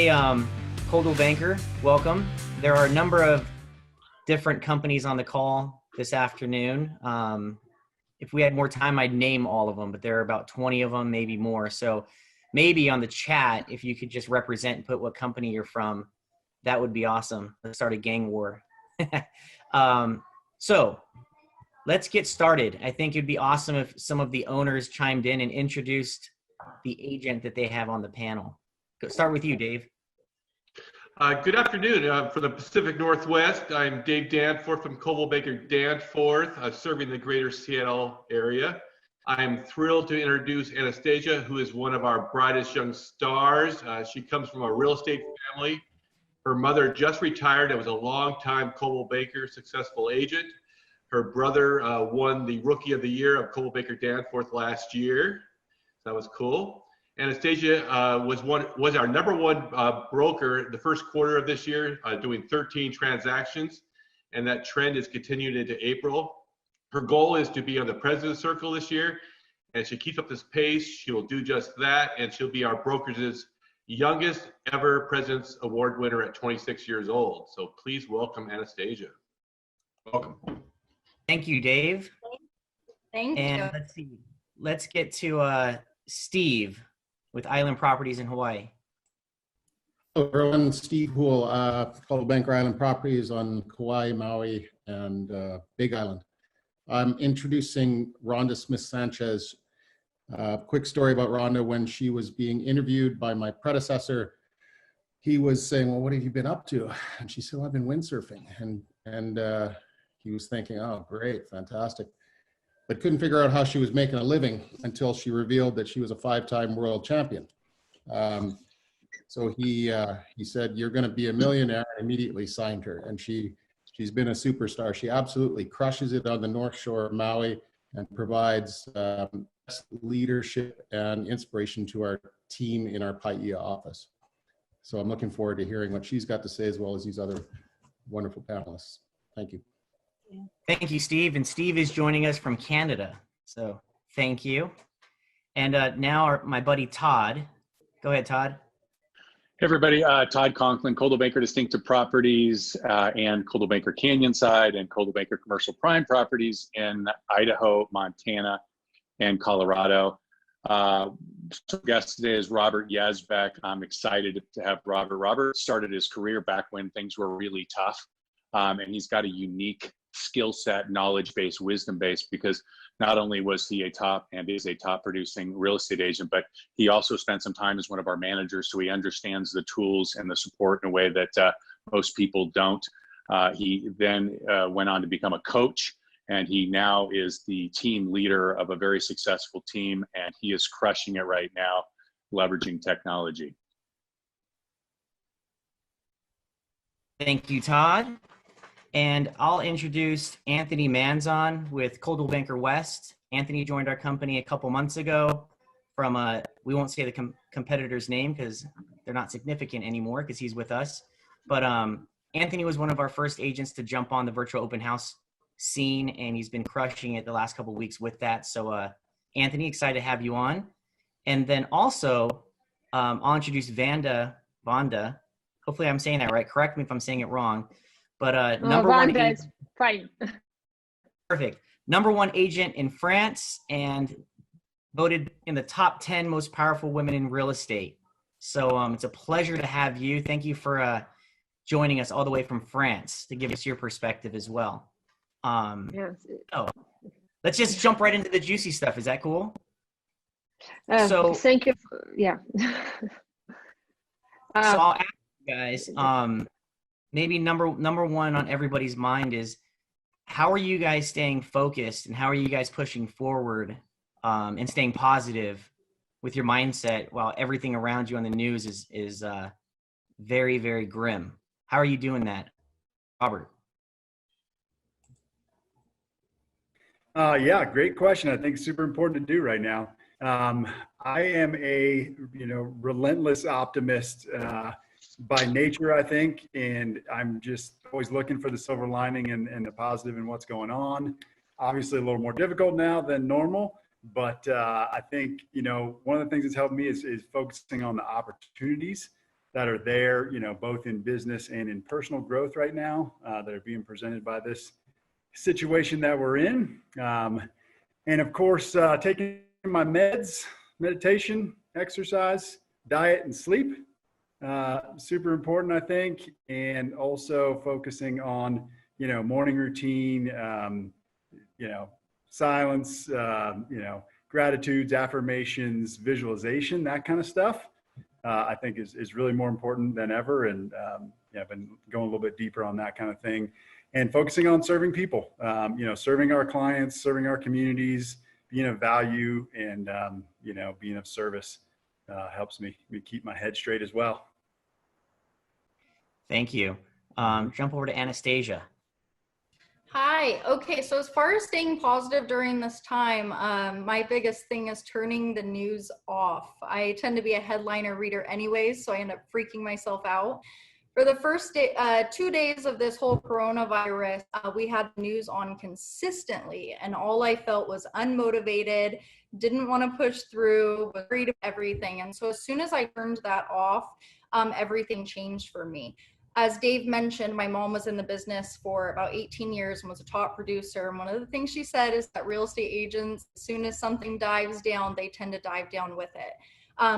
Hey, Coldwell Banker, welcome. There are a number of different companies on the call this afternoon. If we had more time, I'd name all of them, but there are about 20 of them, maybe more. So maybe on the chat, if you could just represent and put what company you're from, that would be awesome. Let's start a gang war. So let's get started. I think it'd be awesome if some of the owners chimed in and introduced the agent that they have on the panel. Start with you, Dave. Good afternoon. For the Pacific Northwest, I'm Dave Danforth from Coldwell Banker Danforth, serving the greater Seattle area. I'm thrilled to introduce Anastasia, who is one of our brightest young stars. She comes from a real estate family. Her mother just retired and was a longtime Coldwell Banker successful agent. Her brother won the Rookie of the Year of Coldwell Banker Danforth last year. That was cool. Anastasia was our number one broker the first quarter of this year, doing 13 transactions, and that trend is continued into April. Her goal is to be on the President's Circle this year, and she keeps up this pace. She will do just that, and she'll be our broker's youngest ever President's Award winner at 26 years old. So please welcome Anastasia. Welcome. Thank you, Dave. Thank and you. Let's see. Let's get to Steve with Island Properties in Hawaii. Hello everyone, Steve Houle, Coldwell Banker Island Properties on Kauai, Maui, and Big Island. I'm introducing Rhonda Smith-Sanchez. Quick story about Rhonda. When she was being interviewed by my predecessor, he was saying, well, what have you been up to? And she said, well, I've been windsurfing. And he was thinking, oh, great, fantastic. But couldn't figure out how she was making a living until she revealed that she was a 5-time world champion. So he said, you're going to be a millionaire, and immediately signed her. And she's been a superstar. She absolutely crushes it on the North Shore of Maui and provides leadership and inspiration to our team in our Paia office. So I'm looking forward to hearing what she's got to say, as well as these other wonderful panelists. Thank you. Thank you, Steve. And Steve is joining us from Canada. So thank you. And now my buddy Todd. Go ahead, Todd. Hey everybody, Todd Conklin, Coldwell Banker Distinctive Properties and Coldwell Banker Canyon Side and Coldwell Banker Commercial Prime Properties in Idaho, Montana, and Colorado. So guest today is Robert Yazbek. I'm excited to have Robert. Robert started his career back when things were really tough, and he's got a unique skill set, knowledge base, wisdom base, because not only was he a top and is a top producing real estate agent, but he also spent some time as one of our managers, so he understands the tools and the support in a way that most people don't. He then went on to become a coach, and he now is the team leader of a very successful team, and he is crushing it right now, leveraging technology. Thank you, Todd. And I'll introduce Anthony Manzon with Coldwell Banker West. Anthony joined our company a couple months ago from we won't say the competitor's name because they're not significant anymore because he's with us. But Anthony was one of our first agents to jump on the virtual open house scene, and he's been crushing it the last couple of weeks with that. So Anthony, excited to have you on. And then also I'll introduce Vonda. Hopefully I'm saying that right. Correct me if I'm saying it wrong. But number one agent, is fine. Perfect. Number one agent in France and voted in the top 10 most powerful women in real estate. So it's a pleasure to have you. Thank you for joining us all the way from France to give us your perspective as well. Yes. So let's just jump right into the juicy stuff. Is that cool? So thank you. Yeah. So I'll ask you guys. Maybe number one on everybody's mind is, how are you guys staying focused and how are you guys pushing forward and staying positive with your mindset while everything around you on the news is very, very grim? How are you doing that, Robert? Yeah, great question. I think it's super important to do right now. I am a relentless optimist by nature, I think, and I'm just always looking for the silver lining and the positive in what's going on. Obviously a little more difficult now than normal, but I think, one of the things that's helped me is focusing on the opportunities that are there, you know, both in business and in personal growth right now, that are being presented by this situation that we're in. And of course, taking my meds, meditation, exercise, diet, and sleep, super important, I think. And also focusing on, you know, morning routine, you know, silence, you know, gratitudes, affirmations, visualization, that kind of stuff, I think is really more important than ever. And yeah, I've been going a little bit deeper on that kind of thing, and focusing on serving people, you know, serving our clients, serving our communities, being of value, and you know, being of service helps me keep my head straight as well. Thank you. Jump over to Anastasia. Hi. Okay, so as far as staying positive during this time, my biggest thing is turning the news off. I tend to be a headliner reader anyways, so I end up freaking myself out. For the first day, 2 days of this whole coronavirus, we had news on consistently, and all I felt was unmotivated, didn't want to push through, was worried about everything. And so as soon as I turned that off, everything changed for me. As Dave mentioned, my mom was in the business for about 18 years and was a top producer. And one of the things she said is that real estate agents, as soon as something dives down, they tend to dive down with it.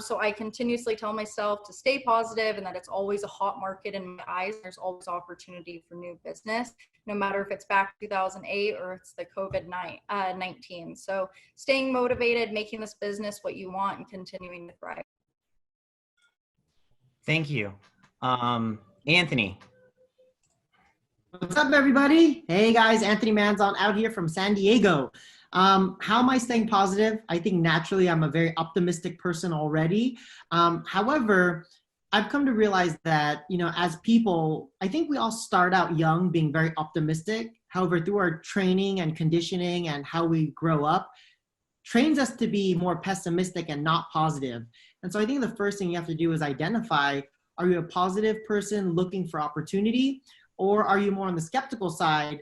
So I continuously tell myself to stay positive and that it's always a hot market in my eyes. There's always opportunity for new business, no matter if it's back 2008 or it's the COVID-19. So staying motivated, making this business what you want, and continuing to thrive. Thank you. Anthony. What's up, everybody? Hey, guys, Anthony Manzon out here from San Diego. How am I staying positive? I think naturally I'm a very optimistic person already. However, I've come to realize that, you know, as people, I think we all start out young being very optimistic. However, through our training and conditioning and how we grow up, trains us to be more pessimistic and not positive. And so I think the first thing you have to do is identify, are you a positive person looking for opportunity, or are you more on the skeptical side?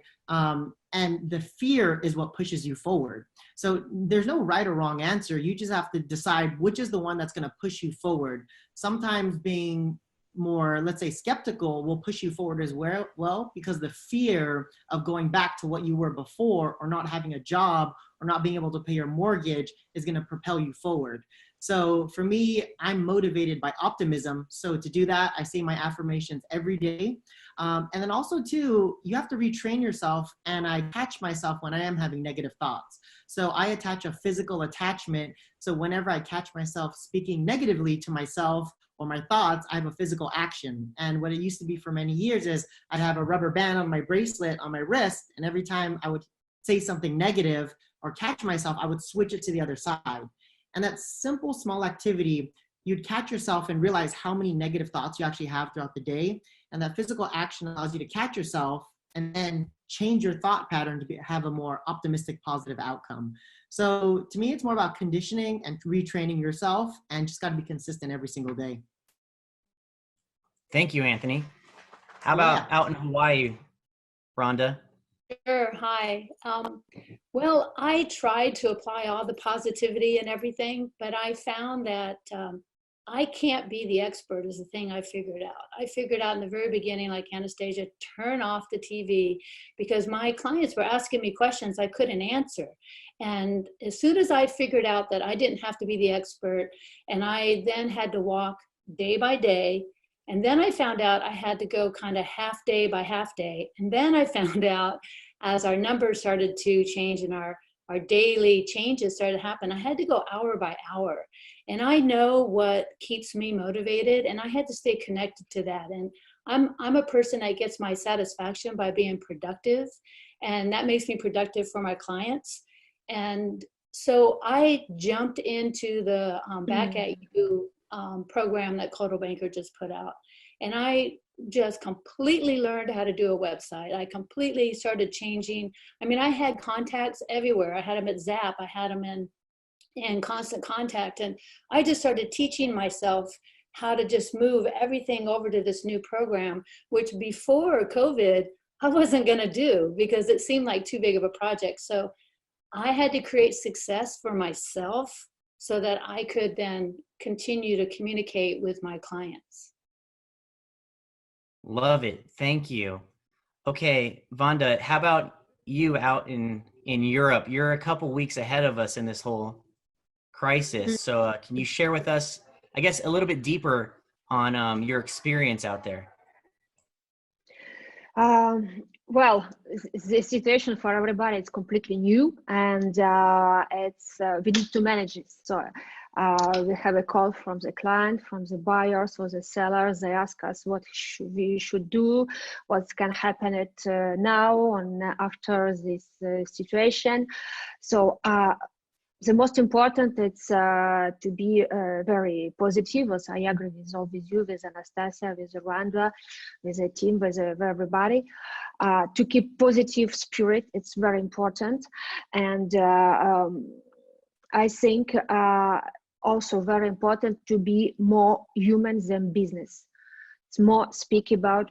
And the fear is what pushes you forward. So there's no right or wrong answer. You just have to decide which is the one that's going to push you forward. Sometimes being more, let's say, skeptical will push you forward as well, because the fear of going back to what you were before, or not having a job, or not being able to pay your mortgage, is going to propel you forward. So for me, I'm motivated by optimism. So to do that, I say my affirmations every day. And then also too, you have to retrain yourself, and I catch myself when I am having negative thoughts. So I attach a physical attachment. So whenever I catch myself speaking negatively to myself or my thoughts, I have a physical action. And what it used to be for many years is I'd have a rubber band on my bracelet on my wrist, and every time I would say something negative or catch myself, I would switch it to the other side. And that simple, small activity, you'd catch yourself and realize how many negative thoughts you actually have throughout the day. And that physical action allows you to catch yourself and then change your thought pattern to have a more optimistic, positive outcome. So to me, it's more about conditioning and retraining yourself, and just got to be consistent every single day. Thank you, Anthony. How about out in Hawaii, Rhonda? Sure. Hi. Well, I tried to apply all the positivity and everything, but I found that I can't be the expert is the thing I figured out. I figured out in the very beginning, like Anastasia, turn off the TV, because my clients were asking me questions I couldn't answer. And as soon as I figured out that I didn't have to be the expert, and I then had to walk day by day, and then I found out I had to go kind of half day by half day. And then I found out, as our numbers started to change and our daily changes started to happen, I had to go hour by hour. And I know what keeps me motivated, and I had to stay connected to that. And I'm a person that gets my satisfaction by being productive, and that makes me productive for my clients. And so I jumped into the Back at You program that Coldwell Banker just put out. And I just completely learned how to do a website. I completely started changing. I mean, I had contacts everywhere. I had them at Zap. I had them in Constant Contact. And I just started teaching myself how to just move everything over to this new program, which before COVID, I wasn't going to do because it seemed like too big of a project. So I had to create success for myself so that I could then continue to communicate with my clients. Love it. Thank you. Okay, Vonda, how about you out in Europe? You're a couple weeks ahead of us in this whole crisis. So can you share with us, I guess, a little bit deeper on your experience out there? Well, the situation for everybody is completely new, and we need to manage it. So we have a call from the client, from the buyers or the sellers. They ask us what we should do, what's can happen at now and after this situation. So the most important is to be very positive. As I agree with all with you, with Anastasia, with Rhonda, with the team, with everybody. To keep positive spirit, it's very important. And I think also very important to be more human than business. It's more speak about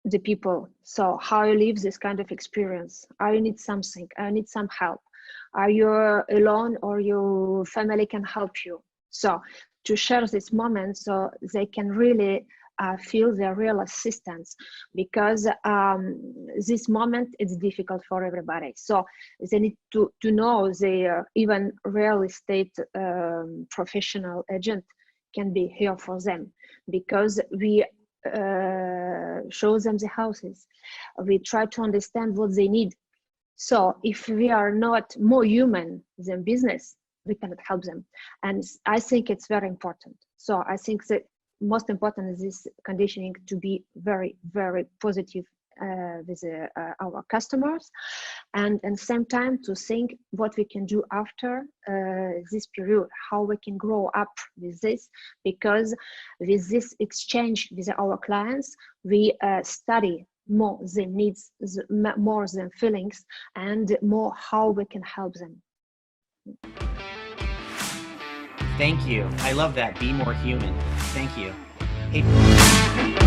the people. So how you live this kind of experience. I need something, I need some help. Are you alone or your family can help you? So to share this moment so they can really feel their real assistance, because this moment is difficult for everybody. So they need to know even real estate professional agent can be here for them, because we show them the houses. We try to understand what they need. So if we are not more human than business, we cannot help them. And I think it's very important. So I think the most important is this conditioning to be very, very positive with our customers, and at the same time to think what we can do after this period, how we can grow up with this, because with this exchange with our clients, we study more than needs, more than feelings, and more how we can help them. Thank you. I love that. Be more human. Thank you. Hey.